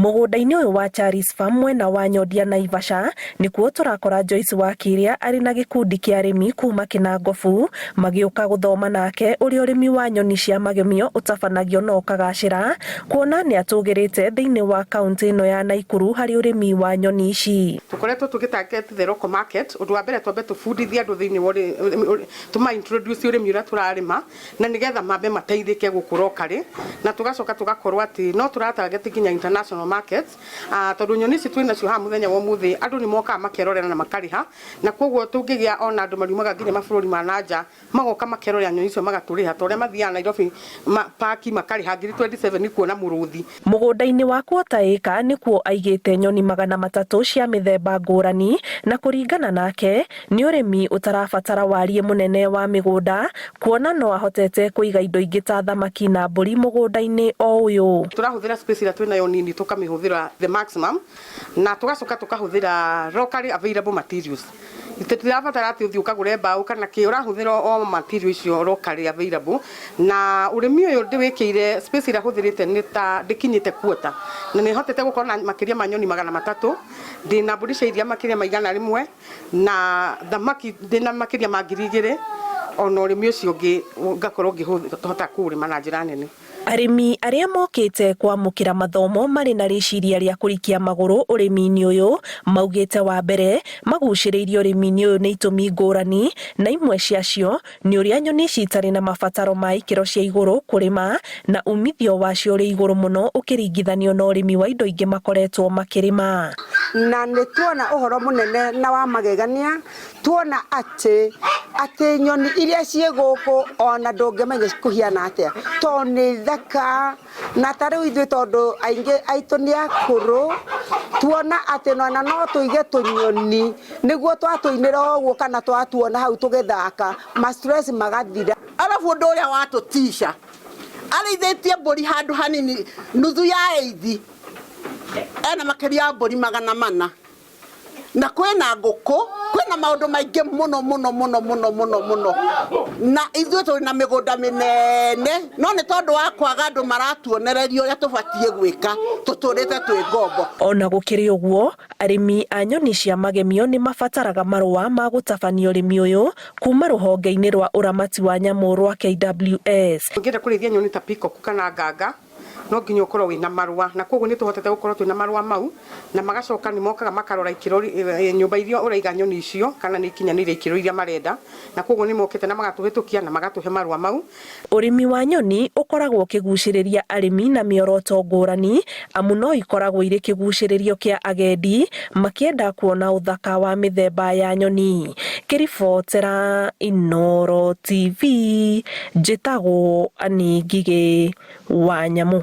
Mũgũnda-inĩ ũyũ wa Charis Farm mwena wa Nyondia Naivasha nĩkuo tũrakora Joyce Wakiria arĩ na gĩkundi kĩa arĩmi kuma Kĩnangobu magĩũka gũthoma nake ũrĩa ũrĩmi wa nyoni cia magemio ũtabanagio na ũkagacĩra, kuona nĩ atũgĩrĩte thĩinĩ wa kaunti ĩno ya Naikuru harĩ ũrĩmi wa nyoni ici. Tũkoretwo tũgĩtarget the local market, ũndũ wa mbere twambe tũbundithie andũ thĩinĩ wa tũma introduce ũrĩmi ũrĩa tũrarĩma na nĩgetha mambe mateithĩke gũkũra karĩ, na tũgacoka tũgakorwo atĩ no tũratarget nginya international markets, tondũ nyoni ici twĩnacio haha mũthenya wa ũmũthĩ andũ nĩ mokaga makerorera na makarĩha, na koguo tũngĩgĩa ona andũ mariumaga nginya mabũrũri ma nanja magoka makerorera nyoni icio magatũrĩha ta ũrĩa mathiaga Nairobi park makarĩha 27 kuona mũrũthi. Mũgũnda-inĩ wa kwota ĩka nĩkuo aigĩte nyoni 300 cia mĩthemba ngũrani, na kũringana nake nĩ ũrĩmi ũtarabatara warie mũnene wa mĩgũnda, kuona no ahotete kũiga indo ingĩ ta thamaki na mbũri mũgũnda-inĩ o ũyũ. Tũrahũthĩra space ĩrĩa twĩnayo nini tũkamĩhũthĩra the maximum, na tũgacoka tũkahũthĩra locally available materials. Tũtirabatara atĩ ũthiĩ ũkagũre mbaũ kana kĩ, ũrahũthĩra o material icio locally available, na ũrĩmi ũyũ ndĩwĩkĩire space ĩrĩa hũthĩrĩte nĩ ta ndĩkinyĩte kuota, na nĩ hotete gũkorwo na makĩria ma nyoni 300, ndĩna mbũri cia iria makĩria ma 100 na thamaki ndĩna makĩria ma 2000, ona ũrĩmi ũcio ũngĩ ngakorwo ngĩhota kũũrĩma na njĩra nene. Arĩmi arĩa mokĩte kwamũkĩra mathomo marĩ na rĩciria rĩa kũrikia magũrũ ũrĩmi-inĩ ũyũ maugĩte wa mbere magucĩrĩirio ũrĩmi-inĩ ũyũ nĩ itũmi ngũrani, na imwe ciacio nĩ ũrĩa nyoni citarĩ na mabataro ma ikĩro cia igũrũ kũrĩma na umithio wacio ũrĩ igũrũ mũno ũkĩringithanio na ũrĩmi wa indo ingĩ makoretwo makĩrĩma. Na nĩ tuona ũhoro mũnene na wa magegania, tuona atĩ nyoni iria ciĩ gũkũ ona ndũngĩmenya kũhiana atĩa, to nĩ thaka, na tarĩu ithuĩ tondũ aingĩ aitũ nĩ akũrũ, tuona atĩ no tũige tũnyoni nĩguo twatũinĩra ũguo kana twatuona hau tũgĩthaka ma stress magathira. Arabu ũndũ ũrĩa watũtica arĩithĩtie mbũri handũ hanini nuthu ya eithi ena makĩria mbũri 400, na kwĩna ngũkũ, kwĩna maũndũ maingĩ mũno, na ithuĩ tũrĩ na mĩgũnda mĩnene, no nĩ tondũ wa kwaga andũ maratuonereria ũrĩa tũbatiĩ gwĩka tũtũrĩte twĩ ngombo. Ona gũkĩrĩ ũguo, arĩmi a nyoni cia magemio nĩ mabataraga marũa ma gũtabania ũrĩmi ũyũ kuma rũhonge-inĩ rwa ũramati wa nyamũ rwa KWS. Ũngĩenda kũrĩithia nyoni ta peacock kana nganga no nginya ũkorwo wĩna marũa, na koguo nĩ tũhotete gũkorwo twĩna marũa mau, na magacoka nĩ mokaga makarora ikĩro nyũmba iria ũraiga nyoni icio kana nĩ ikinyanĩire ikĩro iria marenda, na koguo nĩ mokĩte na magatũhĩtũkia na magatũhe marũa mau. Ũrĩmi wa nyoni ũkoragwo ũkĩgucĩrĩria arĩmi na mĩoroto ngũrani, amu no ikoragwo irĩ kĩgucĩrĩrio kĩa agendi makĩenda kuona ũthaka wa mĩthemba ya nyoni. Kĩribotera Inooro TV, njĩtagwo Anĩ Ngigĩ wa Nyamũ.